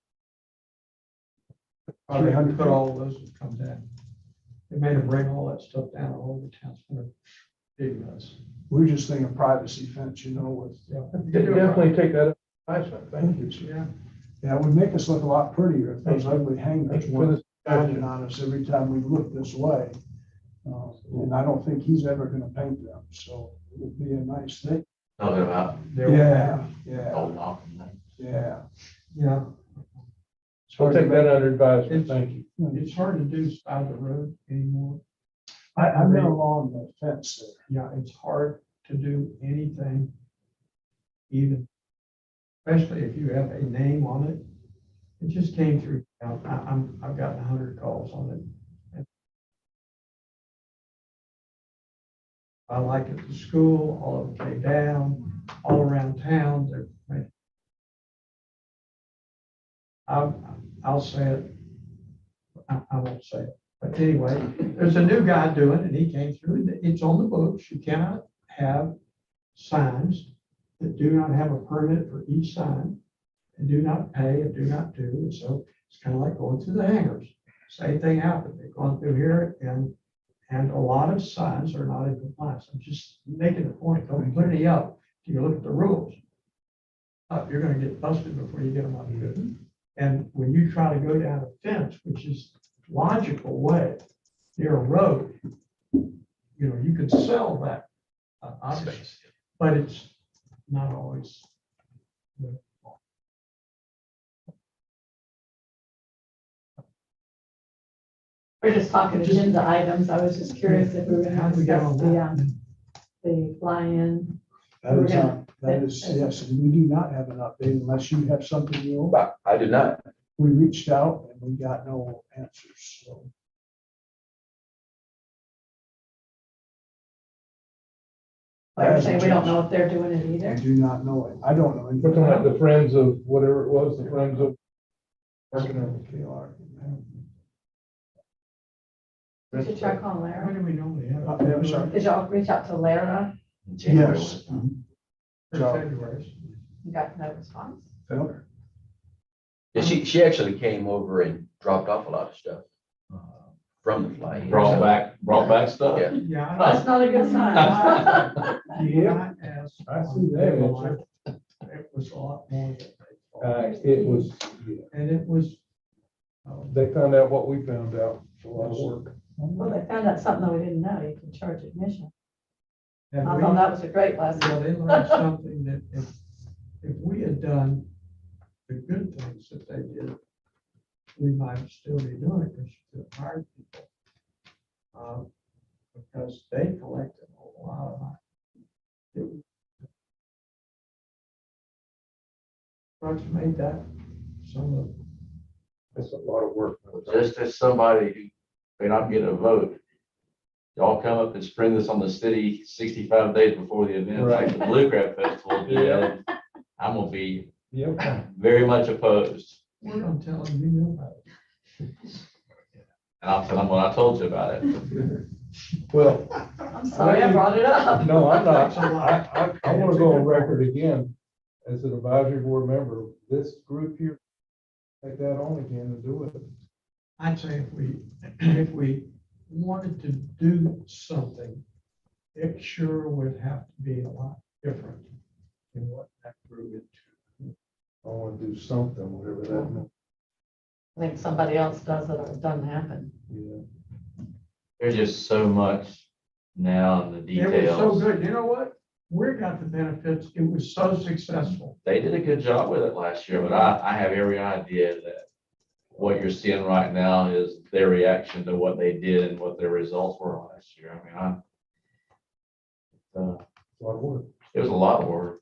300 But all those would come down. They made them bring all that stuff down all over town. It's been a big mess. We're just thinking privacy fence, you know, with. Definitely take that advice. Thank you. Yeah. Yeah, it would make us look a lot prettier if those ugly hangars For weren't this- shining on us every time we look this way. And I don't think he's ever gonna paint them, so it would be a nice thing. Talking about Yeah, old knocking. yeah. Yeah. So take that under advisement. Thank you. It's hard to do side of the road anymore. I've been along the fence there. Yeah, it's hard to do anything, even, especially if you have a name on it. It just came through. I've gotten 100 calls on it. I like it at school, all of them came down, all around town. I'll say it. I won't say it. But anyway, there's a new guy doing it, and he came through. It's on the books. You cannot have signs that do not have a permit for each sign and do not pay and do not do. And so it's kind of like going through the hangars. Same thing happened. They've gone through here and a lot of signs are not in compliance. I'm just making the point. Don't put any up. You look at the rules. You're going to get busted before you get them up. And when you try to go down a fence, which is logical way near a road, you know, you could sell that obviously, but it's not always. We're just talking agenda items. I was just curious if we were How going do to we get discuss on that? the fly-in. That is, yes, and we do not have an update unless you have something new. But I do not. We reached out and we got no answers, so. Like you're saying, we don't know if they're doing it I either. do not know it. I don't know anything. Looking like the Friends of, whatever it was, the Friends of. KR. We should try calling How Lara. do we normally have? Yeah, I'm sorry. Did y'all reach out to Lara? Yes. For February. You got no response? Yeah, she actually came over and dropped off a lot of stuff from the fly. Brought back stuff. Yeah. Yeah. That's not a good sign. Yeah. Asked. I see that. It was a lot more than they thought. It was, And it was. they found out what we found out. It's a lot of work. Well, they found out something that we didn't know. You can charge admission. And I we- thought that was a great lesson. Well, they learned something that if we had done the good things that they did, we might still be doing it because you could have hired people. Because they collected a lot of money. Trucks made that some of. It's a lot of work. Just as somebody who may not get a vote, y'all come up and spring this on the city 65 days before the event, like the Blue Crab Festival did. I'm gonna be Yep. very much opposed. We're gonna tell them you knew about it. And I'll tell them what I told you about it. Well, I'm sorry I brought it up. no, I'm not. I want to go on record again as an advisory board member. This group here, take that on again and do it. I'd say if we wanted to do something, it sure would have to be a lot different than what that grew into. I want to do something, whatever that means. I think somebody else does it or it doesn't happen. Yeah. There's just so much now in the It was so details. good. You know what? we got the benefits. It was so successful. They did a good job with it last year, but I have every idea that what you're seeing right now is their reaction to what they did and what their results were last year. I mean, A lot of work. it was a lot of work.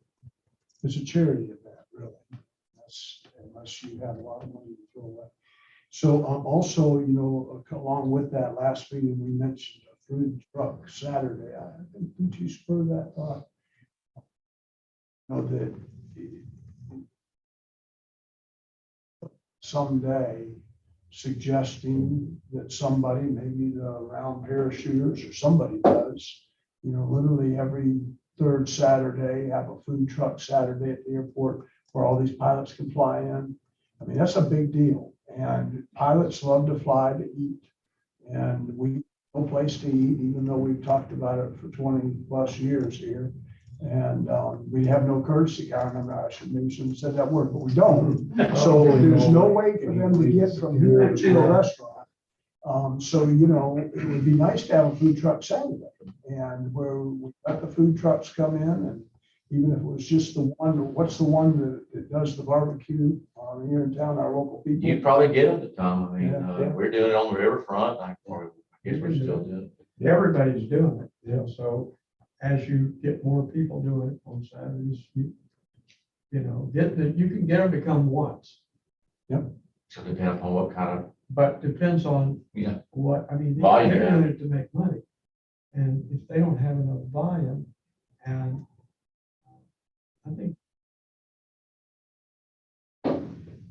It's a charity event, really. That's, unless you have a lot of money to throw away. So also, along with that last meeting, we mentioned a food truck Saturday. I think, did you spur that thought? That someday suggesting that somebody, maybe the round parachuters or somebody does, literally every third Saturday, have a food truck Saturday at the airport where all these pilots can fly in. I mean, that's a big deal. And pilots love to fly to eat. And we no place to eat, even though we've talked about it for 20 plus years here. And we have no courtesy car. I maybe shouldn't have said that word, but we don't. So there's no way for them to get from here to a restaurant. So, it would be nice to have a food truck Saturday, and where we let the food trucks come in, and even if it was just the one, what's the one that does the barbecue here in town, our local people? You'd probably get them to come. I mean, Yeah. we're doing it on the riverfront. I guess we're still doing it. Everybody's doing it, so as you get more people doing it on Saturdays, you can get them to come once, So depending upon what kind of, but depends on yeah, what, I mean, Volume, they're yeah. doing it to make money. And if they don't have enough volume, and I think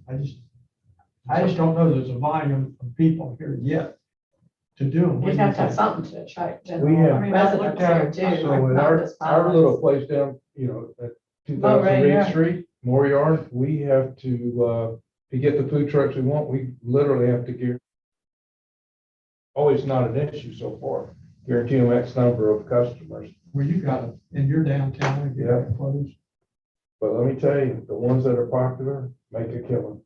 I just don't know there's a volume of people here yet to do them. You'd have to have something to attract We have- general residents here too. So like in not just our pilots. little place down, at Oh, right 2000 Main here. Street, Moriarty, we have to get the food trucks we want, we literally have to guarantee. Always not an issue so far, guarantee them X number of customers. Where you got it in your downtown and get it closed. But let me tell you, the ones that are popular make a killing.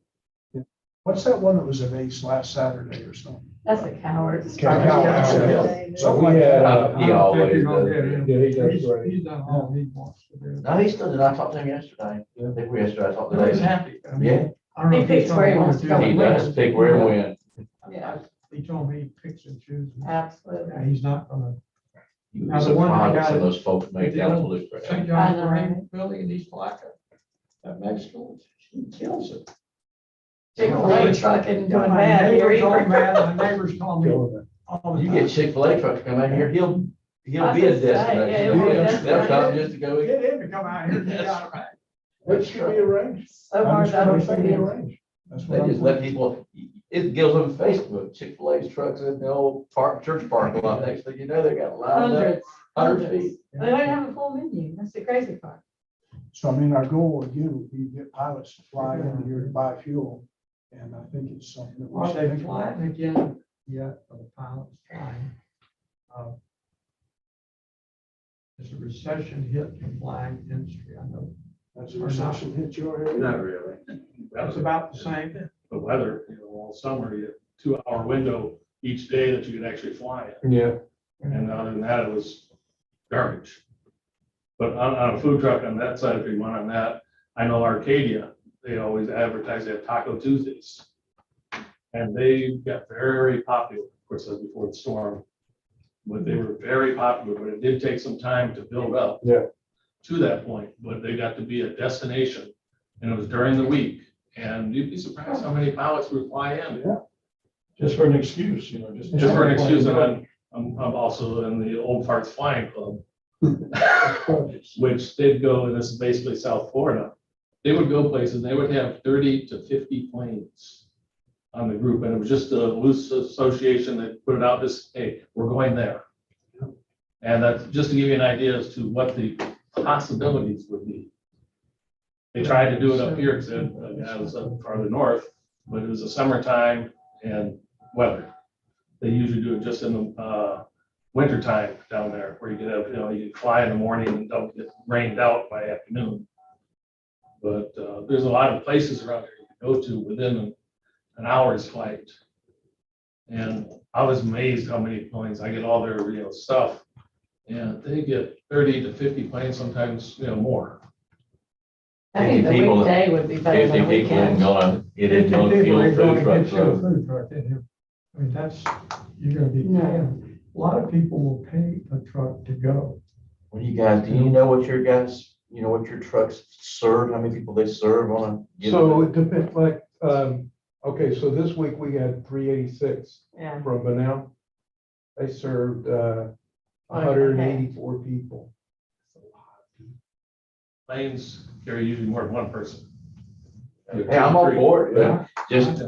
What's that one that was at Ace last Saturday or something? That's the cowards. So we had, He always does. yeah, he does great. He's done all he wants to do. No, he still did. I talked to him yesterday. I think yesterday I talked to He's him. happy. I mean, Yeah. I don't know He if he's picks where he gonna wants to do go it. He does pick where to win. Yeah, He told me he picks and chooses. absolutely. Yeah, he's not gonna. You'd Now, be the one I surprised what got some of those folks make the down in old Blue Grass. St. I John's know, Marine right? Building in East Palatka. That Mexican, he kills it. Chick-fil-A truck and doing My bad here neighbors all either. mad, my neighbors call me Killing it. all the You time. get Chick-fil-A truck to come out here, he'll be I a was gonna say, yeah, destination. he'll be a They'll destination. come just to go. Get him to come out here and get out of that. Which can be arranged. So hard to Everything can be understand. arranged. That's They what just I'm let people, it goes on Facebook, Chick-fil-A's trucks in the old church parking lot. Next thing you know, they got lined up Hundreds, 100 hundreds. feet. They don't even have a full menu. That's the crazy part. So, our goal again would be to get pilots to fly in here to buy fuel. And I think it's something that we Are should they think about. flying again yet, for the pilots flying? There's a recession hit the flying industry, I know. Has a recession hit your area? Not really. That's about the same. The weather, all summer, you had 2 hour window each day that you could actually fly it. Yeah. And other than that, it was garbage. But on a food truck on that side, if you want on that, I know Arcadia, they always advertise they have Taco Tuesdays. And they got very popular, of course, that's before the storm. But they were very popular, but it did take some time to build up. Yeah. To that point, but they got to be a destination, and it was during the week, and you'd be surprised how many pilots would fly in. Yeah. Just for an excuse, just for an excuse, and then I'm also in the Old Farts Flying Club, which they'd go, and this is basically South Florida. They would go places, and they would have 30 to 50 planes on the group, and it was just a loose association that put it out as, hey, we're going there. And that's just to give you an idea as to what the possibilities would be. They tried to do it up here, because it was up farther north, but it was the summertime and weather. They usually do it just in the winter time down there, where you could have, you can fly in the morning and don't get rained out by afternoon. But there's a lot of places around here you can go to within an hour's flight. And I was amazed how many planes, I get all their stuff, and they get 30 to 50 planes, sometimes, more. I think the 50 people- weekday would be better 50 than a people ain't weekend. gonna get in 50 no people fuel ain't food gonna truck. get you a So food truck in here. I mean, that's, you're gonna be No. paying, a lot of people will pay a truck to go. what do you guys, do you know what your guys, what your trucks serve, how many people they serve on a? given So day? it depends, like, okay, so this week we had 386 Yeah. from Benel. They served, Oh, 184 people. Planes carry usually more than one person. Hey, I'm on board, but just,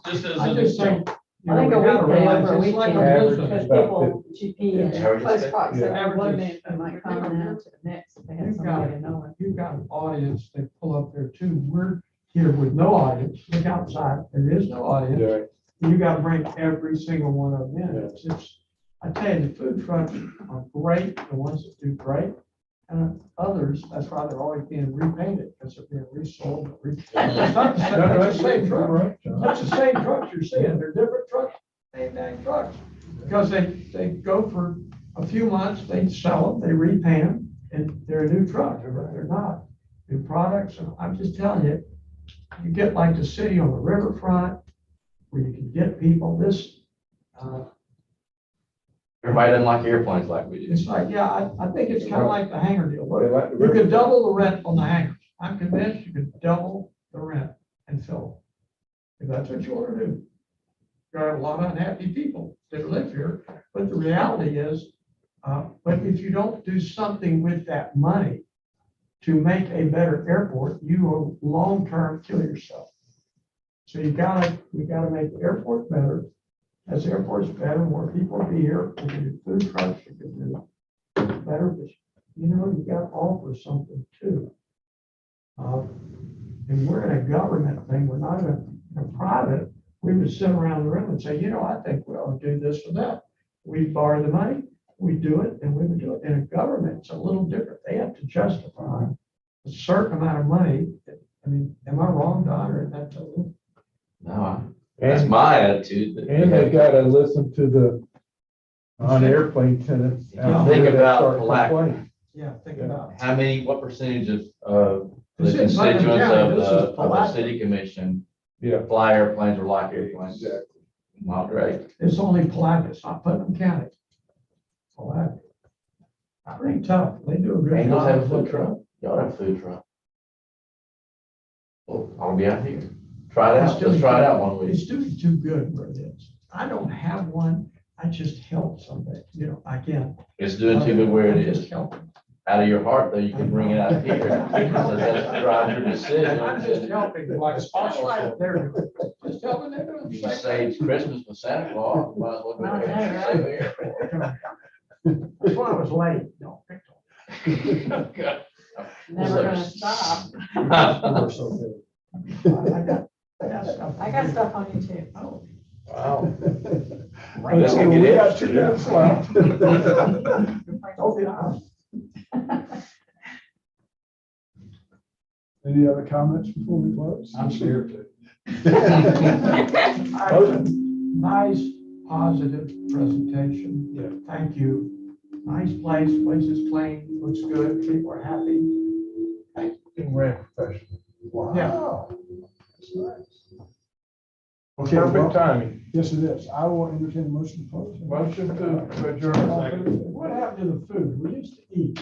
Just as I an just example. think. I think a weekday over a It's like weekend, a Average business. is because about people, GP and Average is close fifty. proximity Yeah. would make them like coming out to the mix if they had You've somebody got, knowing. you've got an audience, they pull up there too. We're here with no audience. Look outside, there is no audience. Yeah. You gotta bring every single one of them in. It's, I tell you, the food trucks are great, the ones that do great. And others, that's why they're always being repainted, because they're being resold. It's not the same, it's the same truck, right? That's the same trucks you're seeing. They're different trucks, same dang trucks. Because they go for a few months, they sell them, they repaint them, and they're a new truck, but they're not. New products, and I'm just telling you, you get like the city on the riverfront, where you can get people, everybody doesn't like airplanes like we do. it's like, yeah, I think it's kind of like the hangar deal. They Look, like the you river. could double the rent on the hangars. I'm convinced you could double the rent and fill them. If that's what you want to do. You have a lot of unhappy people that live here, but the reality is, but if you don't do something with that money to make a better airport, you will long-term kill yourself. So we gotta make the airport better. As the airport's better, more people will be here, we can do food trucks, we can do better, but you gotta offer something too. And we're in a government thing, we're not in a private. We would sit around the room and say, I think we ought to do this or that. We borrow the money, we do it, and we would do it. In a government, it's a little different. They have to justify a certain amount of money. I mean, am I wrong, Don, or is that totally? No, that's And, my attitude. that and you they have- gotta listen to the on-airplane tenants. out Think there that about start Palatka. complaining. Yeah, think about it. How many, what percentage of the This is Putnam constituents County, of this is the Palatka. city commission Yeah. fly airplanes or like airplanes? Exactly. Not great. It's only Palatka, it's not Putnam County. Palatka. Pretty tough. They do a good Angles have a job. food truck. Y'all have a food truck. Well, I'll be out here. Try it out. Let's try it out one week. It's doing too good where it is. I don't have one. I just help somebody, I can. It's doing too good where it I is. just help them. Out of your heart, though, you can bring it out here. So that's drive your decision. I'm just helping, like a sponsorship. They're doing. Just helping them. do the You can same say it's Christmas with Santa Claus. Might as well go Well, ahead and yeah, save the airport. thing. That's why I was late. No, pick Never gonna stop. on. So good. I got stuff. I got stuff on you too. Oh. Wow. Okay, Let's get we it. got 2 minutes left. Don't be honest. Any other comments before we close? I'm scared to. Nice, positive presentation. Yeah. Thank you. Nice place is clean, looks good, people are happy. Being ran professional. Wow. That's nice. Okay, Perfect well, timing. yes, it is. I will entertain a motion to close. Motion to adjourn. What happened to the food? We used to eat.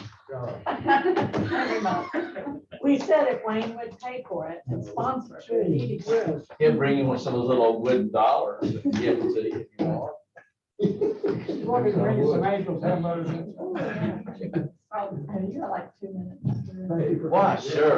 We said if Wayne would pay for it and sponsor it, we'd eat it. He'll bring you one of those little wooden dollars and give them to you if you want. You want me to bring you some angels, hamburgers? Oh, you got like 2 minutes. Thank you for Why, sure.